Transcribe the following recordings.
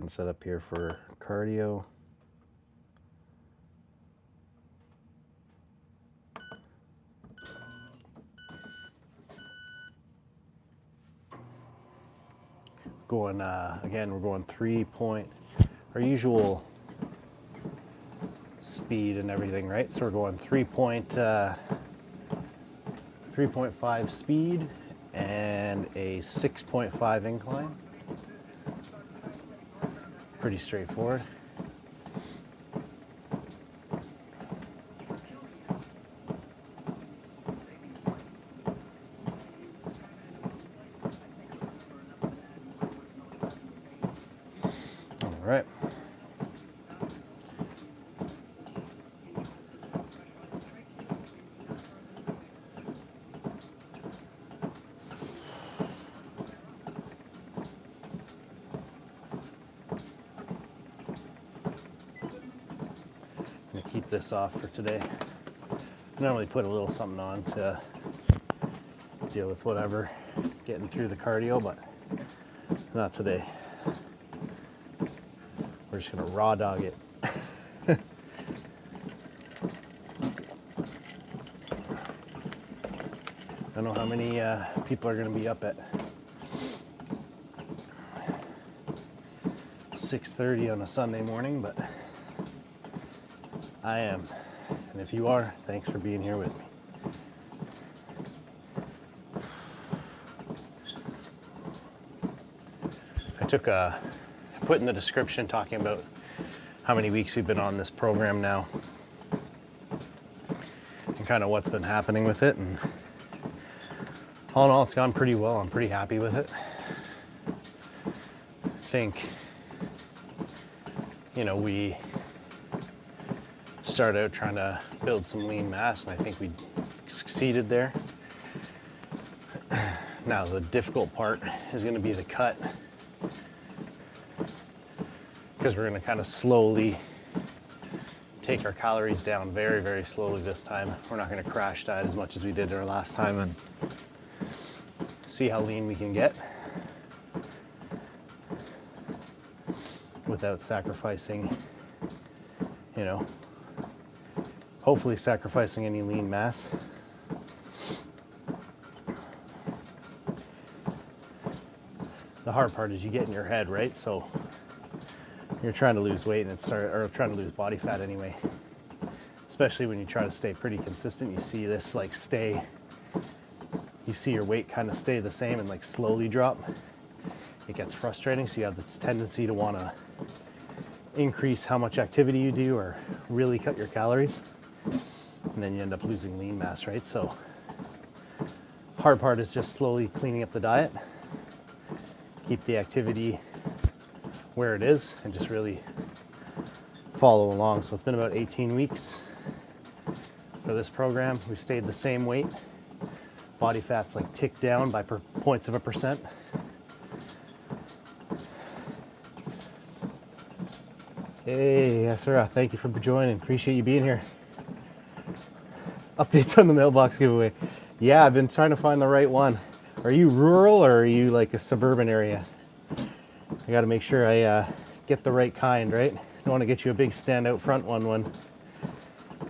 And set up here for cardio. Going, again, we're going 3 our usual speed and everything, right? So we're going 3.5 speed and a 6.5 incline. Pretty straightforward. All right. I'm gonna keep this off for today. I normally put a little something on to deal with whatever, getting through the cardio, but not today. We're just gonna raw dog it. I don't know how many people are gonna be up at 6:30 on a Sunday morning, but I am. And if you are, thanks for being here with me. I put in the description talking about how many weeks we've been on this program now and kind of what's been happening with it. And all in all, it's gone pretty well. I'm pretty happy with it. I think, you know, we started out trying to build some lean mass, and I think we succeeded there. Now, the difficult part is going to be the cut, because we're going to kind of slowly take our calories down very, very slowly this time. We're not going to crash diet as much as we did our last time, and see how lean we can get without sacrificing, you know, hopefully sacrificing any lean mass. The hard part is you get in your head, right? So you're trying to lose weight and or trying to lose body fat anyway. Especially when you try to stay pretty consistent, you see this like you see your weight kind of stay the same and like slowly drop. It gets frustrating, so you have this tendency to want to increase how much activity you do or really cut your calories, and then you end up losing lean mass, right? So hard part is just slowly cleaning up the diet, keep the activity where it is, and just really follow along. So it's been about 18 weeks for this program. We've stayed the same weight. Body fat's like ticked down by points of a percent. Hey, yes sir, thank you for joining. Appreciate you being here. Updates on the mailbox giveaway. Yeah, I've been trying to find the right one. Are you rural or are you like a suburban area? I got to make sure I get the right kind, right? Don't want to get you a big stand out front one when,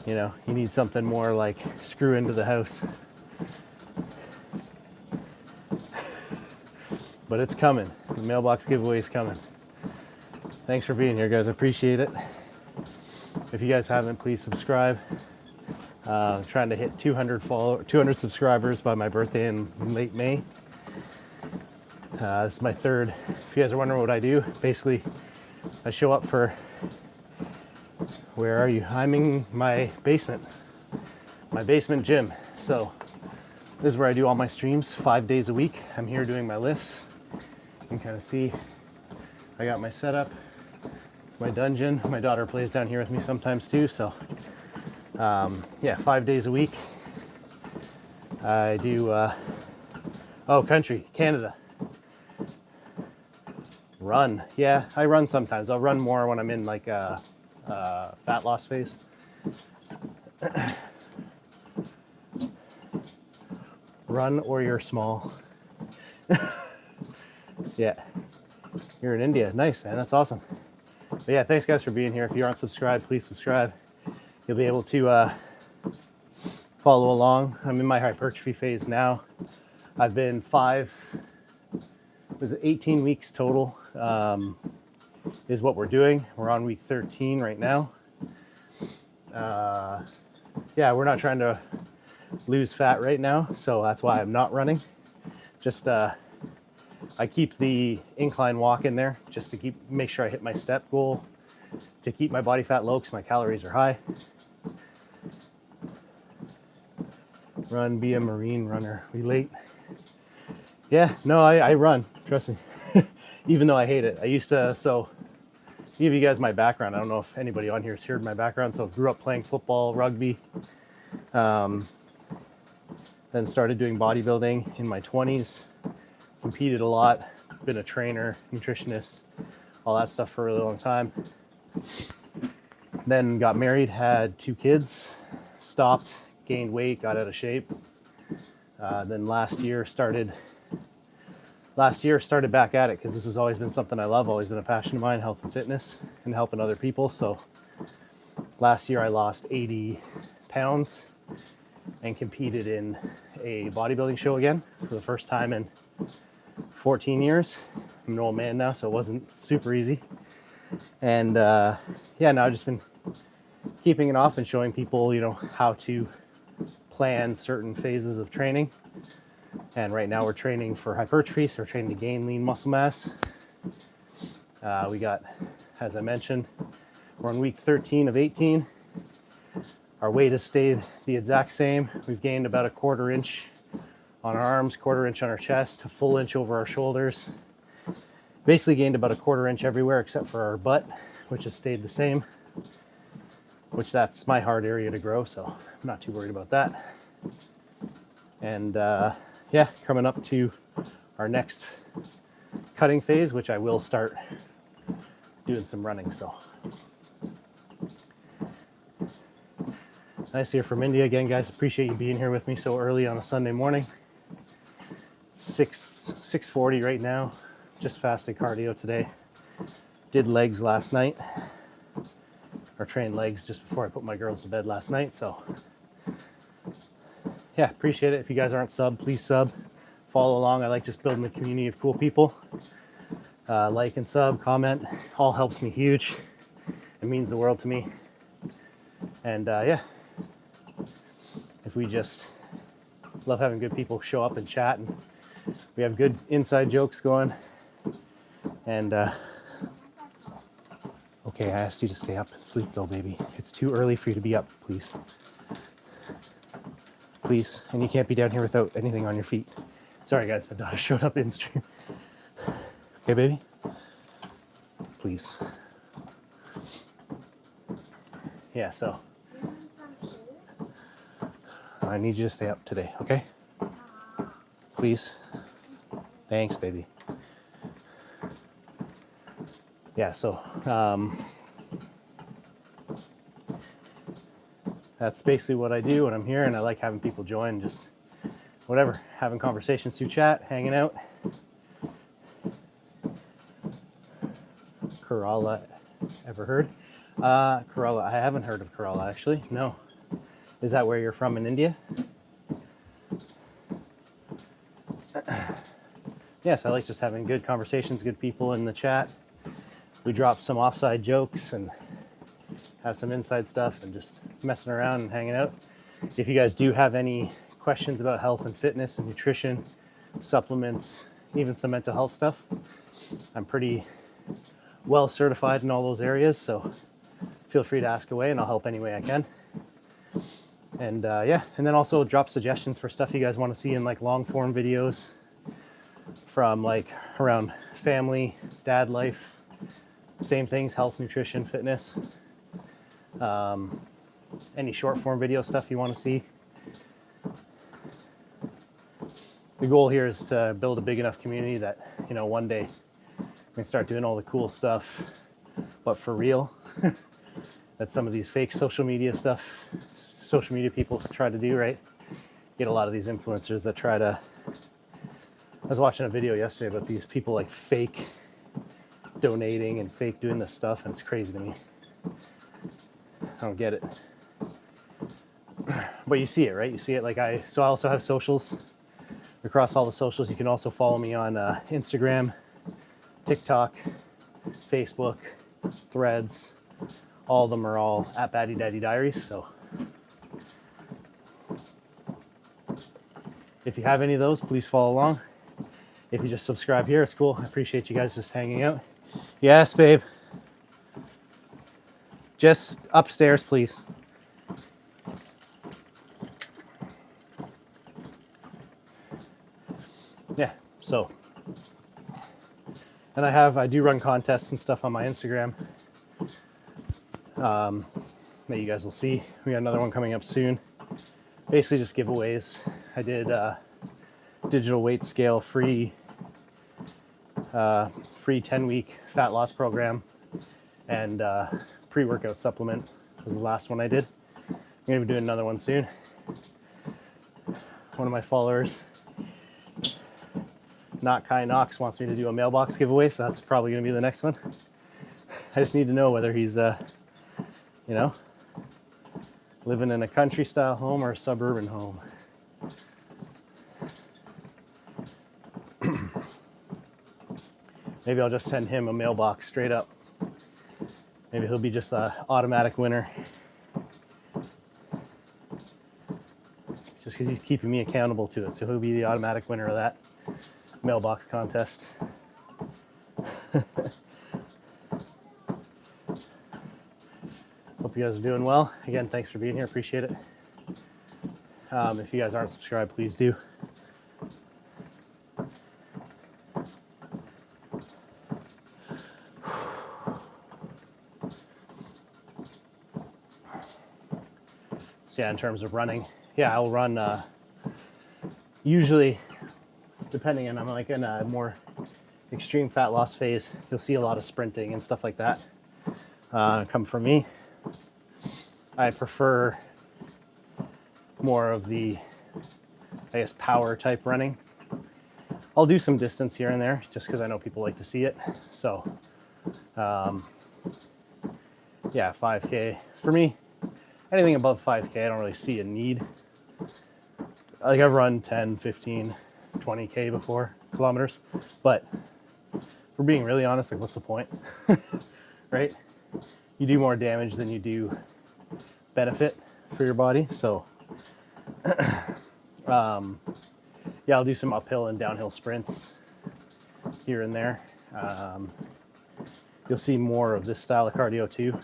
you know, you need something more like screw into the house. But it's coming. The mailbox giveaway is coming. Thanks for being here, guys. I appreciate it. If you guys haven't, please subscribe. I'm trying to hit 200 subscribers by my birthday in late May. This is my third. If you guys are wondering what I do, basically I show up for, where are you? I'm in my basement gym. So this is where I do all my streams 5 days a week. I'm here doing my lifts. You can kind of see I got my setup. It's my dungeon. My daughter plays down here with me sometimes too. So yeah, 5 days a week. I do, country, Canada. Run. Yeah, I run sometimes. I'll run more when I'm in like a fat loss phase. Run or you're small. Yeah. You're in India. Nice, man. That's awesome. But yeah, thanks guys for being here. If you aren't subscribed, please subscribe. You'll be able to follow along. I'm in my hypertrophy phase now. I've been 18 weeks total is what we're doing. We're on week 13 right now. Yeah, we're not trying to lose fat right now, so that's why I'm not running. Just I keep the incline walk in there just to make sure I hit my step goal, to keep my body fat low because my calories are high. Run, be a Marine runner. Relate. Yeah, no, I run. Trust me. Even though I hate it. I used to, so to give you guys my background, I don't know if anybody on here has heard my background. So I grew up playing football, rugby, then started doing bodybuilding in my 20s, competed a lot, been a trainer, nutritionist, all that stuff for a really long time. Then got married, had 2 kids, stopped, gained weight, got out of shape. Then last year started back at it because this has always been something I love, always been a passion of mine, health and fitness and helping other people. So last year I lost 80 pounds and competed in a bodybuilding show again for the first time in 14 years. I'm an old man now, so it wasn't super easy. And yeah, now I've just been keeping it off and showing people, you know, how to plan certain phases of training. And right now we're training for hypertrophy, so we're training to gain lean muscle mass. We got, as I mentioned, we're on week 13 of 18. Our weight has stayed the exact same. We've gained about a 1/4 inch on our arms, 1/4 inch on our chest, a full inch over our shoulders. Basically gained about a 1/4 inch everywhere except for our butt, which has stayed the same, which that's my hard area to grow, so I'm not too worried about that. And yeah, coming up to our next cutting phase, which I will start doing some running. So nice to hear from India again, guys. Appreciate you being here with me so early on a Sunday morning. It's 6:40 right now. Just fasted cardio today. Did legs last night, or trained legs just before I put my girls to bed last night. So yeah, appreciate it. If you guys aren't sub, please sub, follow along. I like just building a community of cool people. Like and sub, comment, all helps me huge. It means the world to me. And yeah, if we just love having good people show up and chat, and we have good inside jokes going. And okay, I asked you to stay up and sleep though, baby. It's too early for you to be up, please. Please, and you can't be down here without anything on your feet. Sorry guys, my daughter showed up in stream. Okay, baby? Please. Yeah, so I need you to stay up today, okay? Please. Thanks, baby. Yeah, so that's basically what I do when I'm here, and I like having people join, just whatever, having conversations through chat, hanging out. Kerala, ever heard? Kerala, I haven't heard of Kerala actually, no. Is that where you're from in India? Yes, I like just having good conversations, good people in the chat. We drop some offside jokes and have some inside stuff and just messing around and hanging out. If you guys do have any questions about health and fitness and nutrition, supplements, even some mental health stuff, I'm pretty well certified in all those areas, so feel free to ask away and I'll help any way I can. And yeah, and then also drop suggestions for stuff you guys want to see in like long form videos from like around family, dad life, same things, health, nutrition, fitness. Any short form video stuff you want to see. The goal here is to build a big enough community that, you know, one day we can start doing all the cool stuff, but for real. That's some of these fake social media stuff, social media people try to do, right? Get a lot of these influencers that try to, I was watching a video yesterday about these people like fake donating and fake doing this stuff, and it's crazy to me. I don't get it. But you see it, right? You see it. Like so I also have socials. Across all the socials, you can also follow me on Instagram, TikTok, Facebook, Threads. All of them are all at Baddiedaddydiaries. So if you have any of those, please follow along. If you just subscribe here, it's cool. I appreciate you guys just hanging out. Yes, babe. Just upstairs, please. Yeah, so. And I do run contests and stuff on my Instagram that you guys will see. We got another one coming up soon. Basically just giveaways. I did digital weight scale free 10-week fat loss program, and pre-workout supplement was the last one I did. I'm gonna be doing another one soon. One of my followers, Not Kai Knox, wants me to do a mailbox giveaway, so that's probably gonna be the next one. I just need to know whether he's you know, living in a country style home or a suburban home. Maybe I'll just send him a mailbox straight up. Maybe he'll be just the automatic winner. Just because he's keeping me accountable to it. So he'll be the automatic winner of that mailbox contest. Hope you guys are doing well. Again, thanks for being here. Appreciate it. If you guys aren't subscribed, please do. So yeah, in terms of running, yeah, I'll run usually, depending on, I'm like in a more extreme fat loss phase, you'll see a lot of sprinting and stuff like that come from me. I prefer more of the, I guess, power type running. I'll do some distance here and there just because I know people like to see it. So yeah, 5K for me. Anything above 5K, I don't really see a need. Like I've run 10, 15, 20K before, kilometers. But for being really honest, like what's the point, right? You do more damage than you do benefit for your body. So yeah, I'll do some uphill and downhill sprints here and there. You'll see more of this style of cardio too,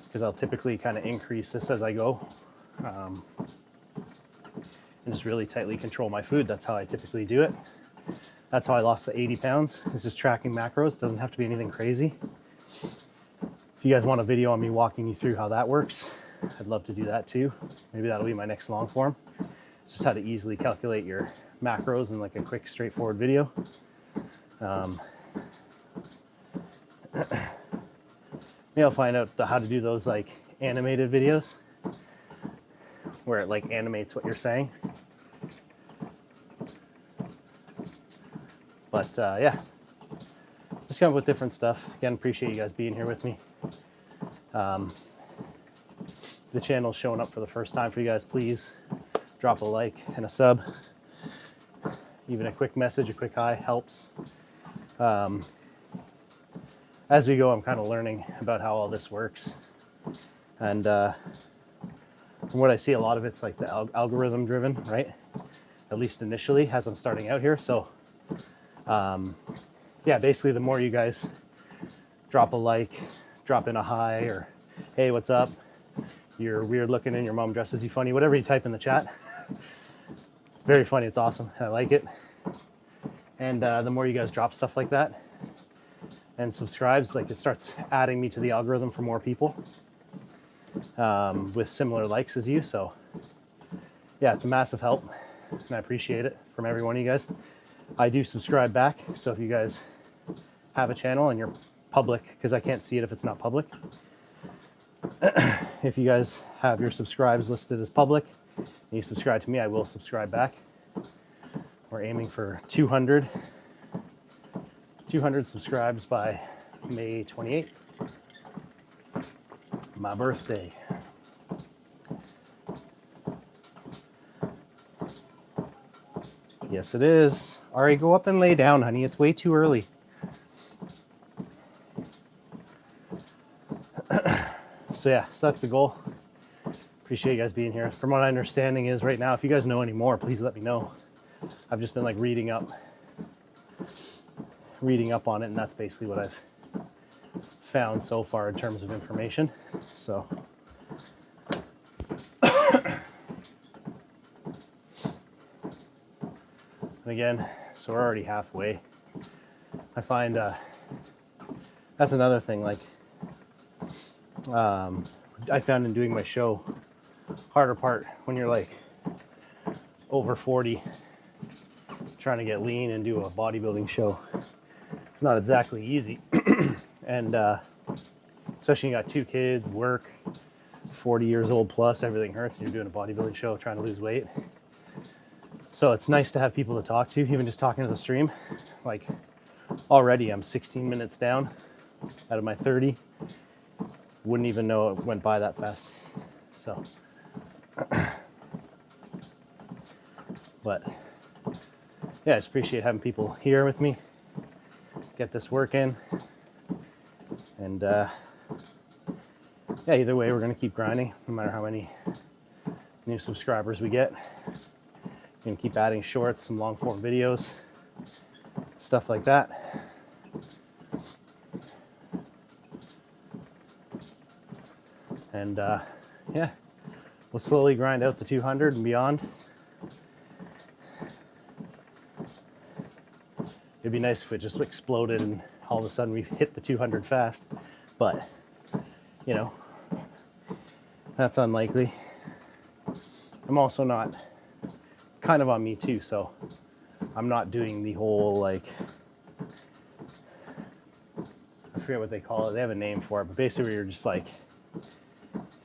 because I'll typically kind of increase this as I go and just really tightly control my food. That's how I typically do it. That's how I lost the 80 pounds. It's just tracking macros. Doesn't have to be anything crazy. If you guys want a video on me walking you through how that works, I'd love to do that too. Maybe that'll be my next long form. It's just how to easily calculate your macros in like a quick, straightforward video. Maybe I'll find out how to do those like animated videos where it like animates what you're saying. But yeah, just come up with different stuff. Again, appreciate you guys being here with me. The channel's showing up for the first time for you guys. Please drop a like and a sub. Even a quick message, a quick hi helps. As we go, I'm kind of learning about how all this works. And from what I see, a lot of it's like the algorithm driven, right? At least initially, as I'm starting out here. So yeah, basically the more you guys drop a like, drop in a hi, or hey, what's up? You're weird looking and your mom dresses you funny, whatever you type in the chat. It's very funny, it's awesome, I like it. And the more you guys drop stuff like that and subscribes, like it starts adding me to the algorithm for more people with similar likes as you. So yeah, it's a massive help and I appreciate it from every one of you guys. I do subscribe back, so if you guys have a channel and you're public, because I can't see it if it's not public. If you guys have your subscribes listed as public and you subscribe to me, I will subscribe back. We're aiming for 200 200 subscribes by May 28th, my birthday. Yes, it is. Ari, go up and lay down, honey. It's way too early. So yeah, so that's the goal. Appreciate you guys being here. From what my understanding is right now, if you guys know any more, please let me know. I've just been like reading up on it, and that's basically what I've found so far in terms of information. So and again, so we're already halfway. I find that's another thing, like I found in doing my show, harder part when you're like over 40 trying to get lean and do a bodybuilding show. It's not exactly easy. And especially you got 2 kids, work, 40 years old plus, everything hurts, and you're doing a bodybuilding show trying to lose weight. So it's nice to have people to talk to, even just talking to the stream. Like already I'm 16 minutes down out of my 30. Wouldn't even know it went by that fast. So, but yeah, I just appreciate having people here with me, get this work in. And yeah, either way, we're going to keep grinding no matter how many new subscribers we get. Going to keep adding shorts, some long form videos, stuff like that. And yeah, we'll slowly grind out the 200 and beyond. It'd be nice if it just exploded and all of a sudden we hit the 200 fast, but you know, that's unlikely. I'm also not, kind of on me too, so I'm not doing the whole, like, I forget what they call it, they have a name for it, but basically you're just like,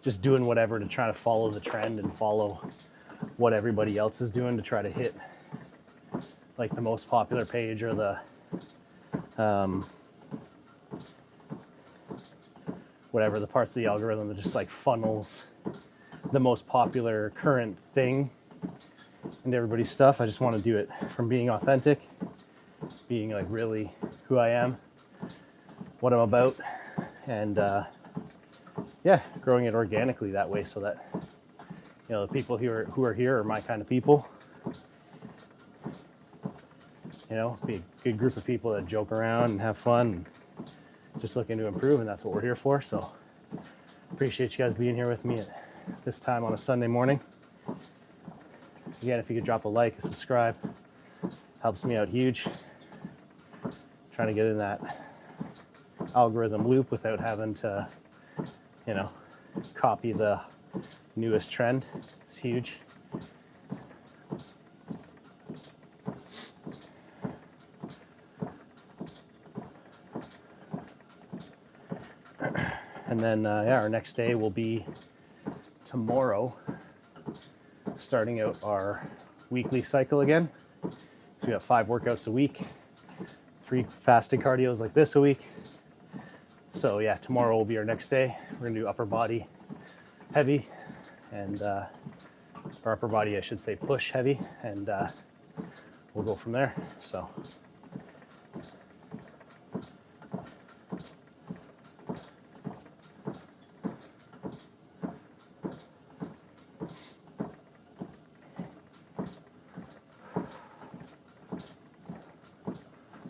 just doing whatever to try to follow the trend and follow what everybody else is doing to try to hit like the most popular page or the whatever, the parts of the algorithm that just like funnels the most popular current thing into everybody's stuff. I just want to do it from being authentic, being like really who I am, what I'm about, and yeah, growing it organically that way, so that you know the people who are here are my kind of people. You know, be a good group of people that joke around and have fun and just looking to improve, and that's what we're here for. So appreciate you guys being here with me at this time on a Sunday morning. Again, if you could drop a like, a subscribe, helps me out huge. Trying to get in that algorithm loop without having to, you know, copy the newest trend. It's huge. And then, yeah, our next day will be tomorrow, starting out our weekly cycle again. So we have 5 workouts a week, 3 fasted cardios like this a week. So yeah, tomorrow will be our next day. We're gonna do upper body heavy, and or upper body, I should say, push heavy, and we'll go from there. So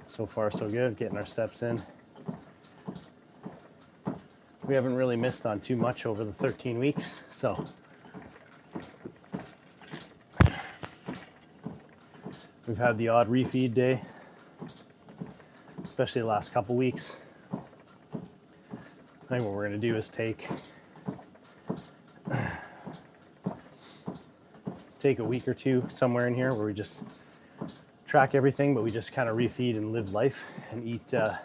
so far so good, getting our steps in. We haven't really missed on too much over the 13 weeks, so we've had the odd refeed day, especially the last couple weeks. I think what we're going to do is take a week or two somewhere in here where we just track everything, but we just kind of refeed and live life and eat to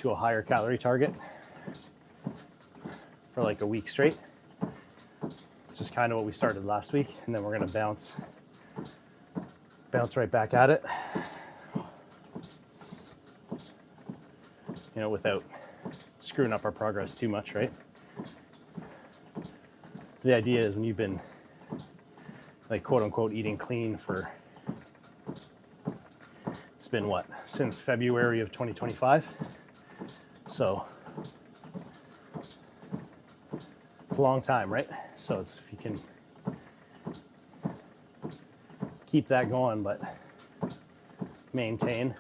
a higher calorie target for like a week straight, which is kind of what we started last week. And then we're going to bounce right back at it. you know, without screwing up our progress too much, right? The idea is when you've been like quote unquote eating clean for, it's been what, since February of 2025. So it's a long time, right? So it's, if you can keep that going, but maintain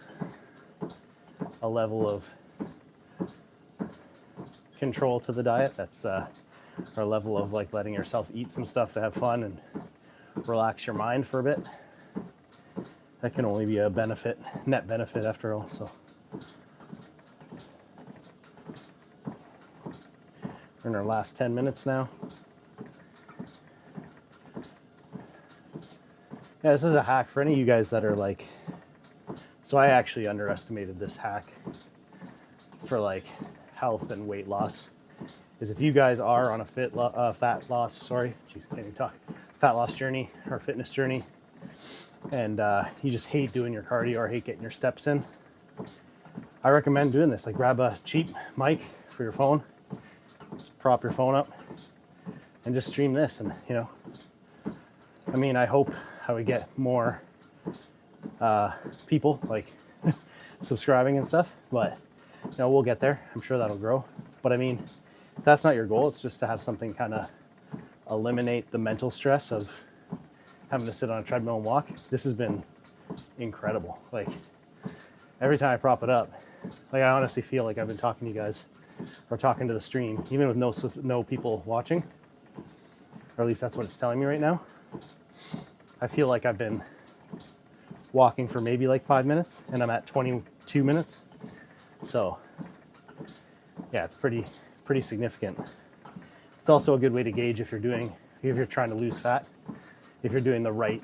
a level of control to the diet, that's our level of like letting yourself eat some stuff to have fun and relax your mind for a bit. That can only be a benefit, net benefit after all. So we're in our last 10 minutes now. Yeah, this is a hack for any of you guys that are like, so I actually underestimated this hack for like health and weight loss. Is if you guys are on a fat loss journey or fitness journey, and you just hate doing your cardio or hate getting your steps in, I recommend doing this. Like, grab a cheap mic for your phone, just prop your phone up, and just stream this. And you know, I mean, I hope I would get more people like subscribing and stuff, but you know, we'll get there. I'm sure that'll grow. But I mean, if that's not your goal, it's just to have something kind of eliminate the mental stress of having to sit on a treadmill and walk. This has been incredible. Like, every time I prop it up, like, I honestly feel like I've been talking to you guys or talking to the stream, even with no people watching, or at least that's what it's telling me right now. I feel like I've been walking for maybe like 5 minutes, and I'm at 22 minutes. So yeah, it's pretty significant. It's also a good way to gauge if you're trying to lose fat, if you're doing the right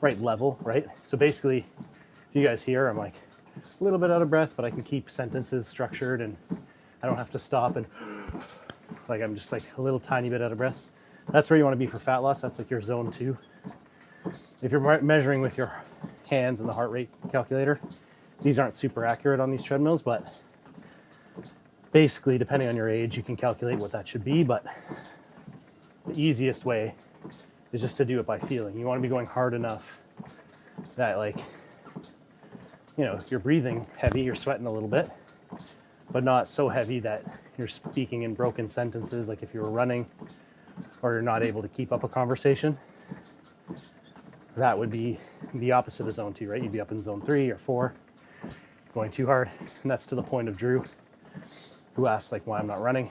level, right? So basically, if you guys hear, I'm like a little bit out of breath, but I can keep sentences structured and I don't have to stop and like, I'm just like a little tiny bit out of breath. That's where you want to be for fat loss. That's like your zone 2. If you're measuring with your hands and the heart rate calculator, these aren't super accurate on these treadmills, but basically, depending on your age, you can calculate what that should be. But the easiest way is just to do it by feeling. You want to be going hard enough that, like, you know, you're breathing heavy, you're sweating a little bit, but not so heavy that you're speaking in broken sentences, like if you were running or you're not able to keep up a conversation. That would be the opposite of zone 2, right? You'd be up in zone 3 or 4, going too hard. And that's to the point of Drew, who asked like why I'm not running.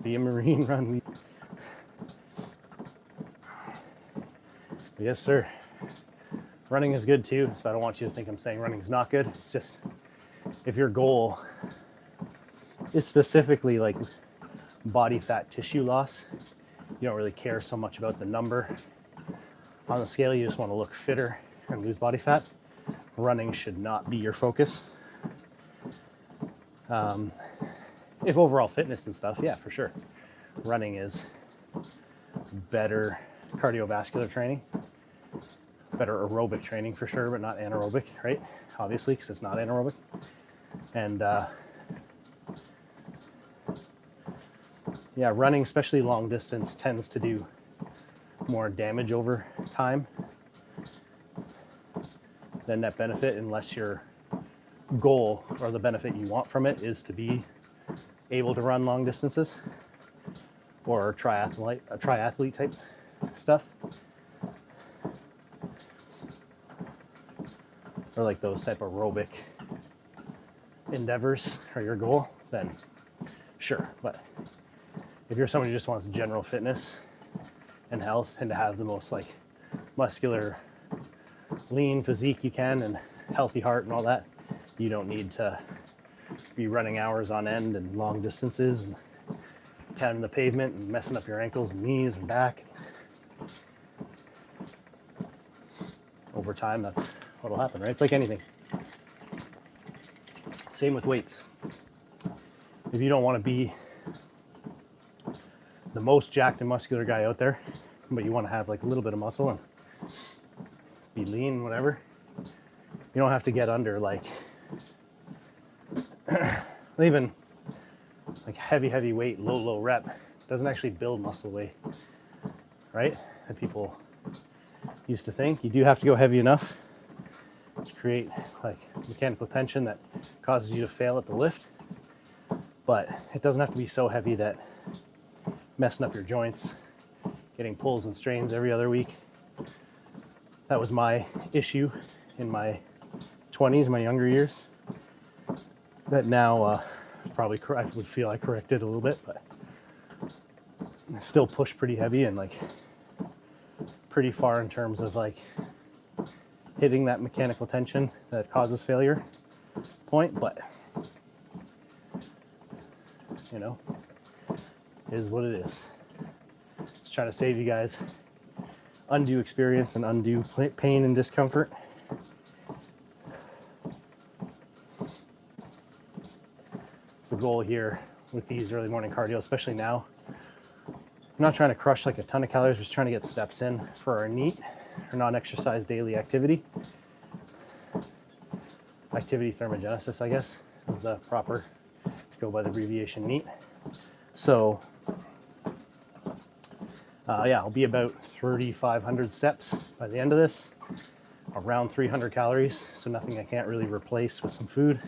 Be a Marine, run. Yes, sir. Running is good too, so I don't want you to think I'm saying running is not good. It's just, if your goal is specifically like body fat tissue loss, you don't really care so much about the number on the scale. You just want to look fitter and lose body fat. Running should not be your focus. If overall fitness and stuff, yeah, for sure. Running is better cardiovascular training, better aerobic training for sure, but not anaerobic, right? Obviously, because it's not anaerobic. And yeah, running, especially long distance, tends to do more damage over time than net benefit, unless your goal or the benefit you want from it is to be able to run long distances or triathlete type stuff, or like those type of aerobic endeavors are your goal, then sure. But if you're someone who just wants general fitness and health and to have the most like muscular, lean physique you can and healthy heart and all that, you don't need to be running hours on end and long distances and pounding the pavement and messing up your ankles and knees and back. Over time, that's what'll happen, right? It's like anything. Same with weights. If you don't want to be the most jacked and muscular guy out there, but you want to have like a little bit of muscle and be lean, whatever. You don't have to get under like even like heavy weight, low rep doesn't actually build muscle weight, right? That people used to think. You do have to go heavy enough to create like mechanical tension that causes you to fail at the lift, but it doesn't have to be so heavy that messing up your joints, getting pulls and strains every other week. That was my issue in my 20s, my younger years, that now probably I would feel I corrected a little bit, but I still push pretty heavy and like pretty far in terms of like hitting that mechanical tension that causes failure point, but you know, it is what it is. Just trying to save you guys undue experience and undue pain and discomfort. It's the goal here with these early morning cardio, especially now. I'm not trying to crush like a ton of calories, just trying to get steps in for our NEAT, or non-exercise daily activity. Activity thermogenesis, I guess, is the proper, to go by the abbreviation NEAT. So yeah, I'll be about 3,500 steps by the end of this, around 300 calories, so nothing I can't really replace with some food.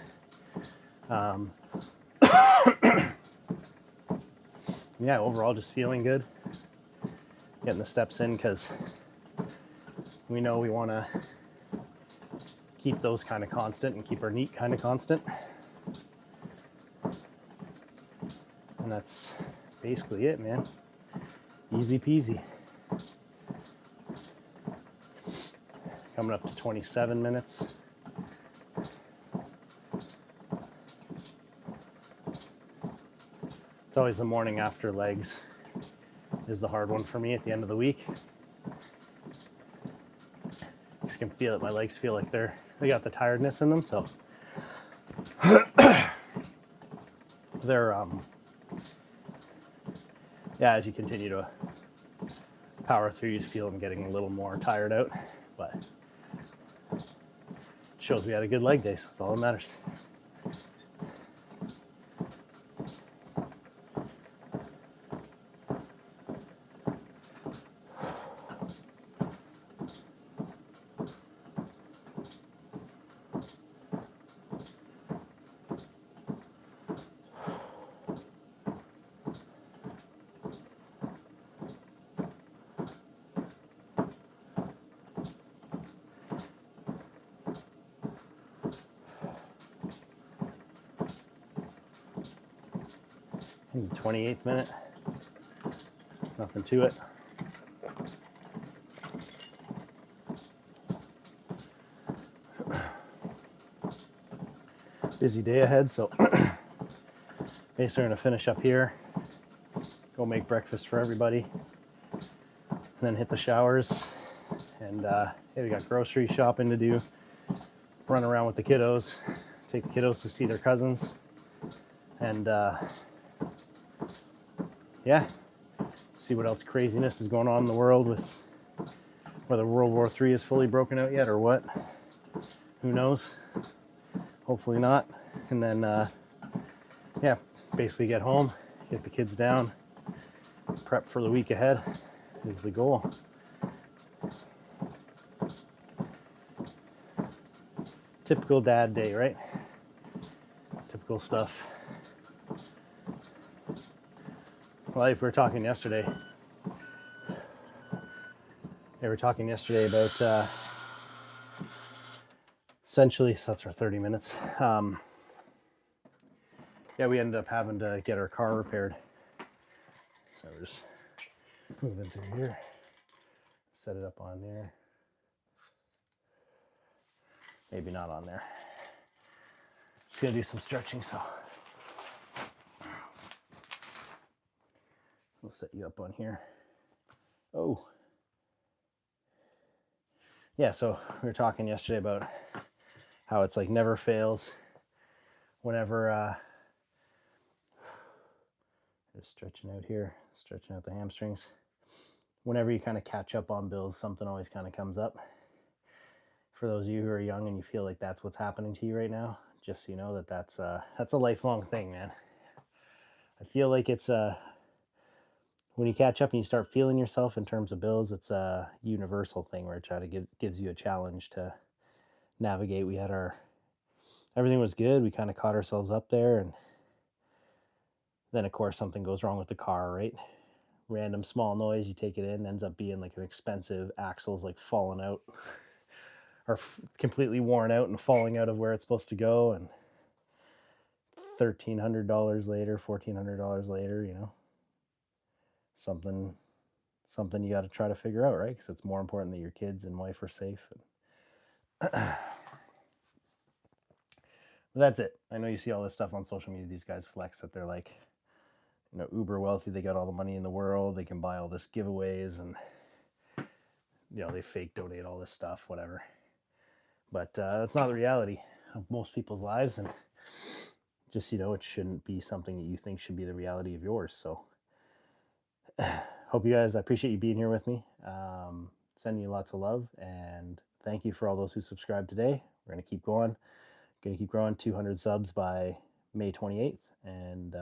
Yeah, overall just feeling good, getting the steps in, because we know we want to keep those kind of constant and keep our NEAT kind of constant. And that's basically it, man. Easy peasy. Coming up to 27 minutes. It's always the morning after legs is the hard one for me at the end of the week. Just can feel it. My legs feel like they got the tiredness in them, so they're yeah, as you continue to power through, you just feel them getting a little more tired out, but it shows we had a good leg day, so that's all that matters. In the 28th minute, nothing to it. Busy day ahead, so basically we're gonna finish up here, go make breakfast for everybody, and then hit the showers. And yeah, we got grocery shopping to do, run around with the kiddos, take the kiddos to see their cousins, and yeah, see what else craziness is going on in the world, with whether World War III is fully broken out yet or what. Who knows? Hopefully not. And then, yeah, basically get home, get the kids down, prep for the week ahead is the goal. Typical dad day, right? Typical stuff. Well, if we were talking yesterday, about essentially, so that's our 30 minutes. Yeah, we ended up having to get our car repaired. So we're just moving through here, set it up on there. Maybe not on there. Just gonna do some stretching, so we'll set you up on here. Oh. Yeah, so we were talking yesterday about how it's like never fails whenever just stretching out here, stretching out the hamstrings. whenever you kind of catch up on bills, something always kind of comes up. For those of you who are young and you feel like that's what's happening to you right now, just so you know that that's a lifelong thing, man. I feel like it's when you catch up and you start feeling yourself in terms of bills, it's a universal thing where it gives you a challenge to navigate. We had our everything was good. We kind of caught ourselves up there, and then of course something goes wrong with the car, right? Random small noise, you take it in, ends up being like an expensive axle's like falling out or completely worn out and falling out of where it's supposed to go, and $1,300 later, $1,400 later, something something you got to try to figure out, right? Because it's more important that your kids and wife are safe. But that's it. I know you see all this stuff on social media. These guys flex that they're like, uber wealthy. They got all the money in the world. They can buy all this giveaways, and they fake donate all this stuff, whatever. But that's not the reality of most people's lives, and just it shouldn't be something that you think should be the reality of yours. So hope you guys, I appreciate you being here with me. Sending you lots of love, and thank you for all those who subscribed today. We're going to keep going. Going to keep growing 200 subs by May 28th. And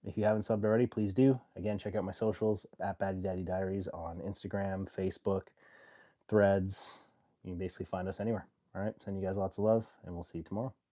if you haven't subbed already, please do. Again, check out my socials at Baddiedaddydiaries on Instagram, Facebook, Threads. You can basically find us anywhere. All right. Send you guys lots of love, and we'll see you tomorrow.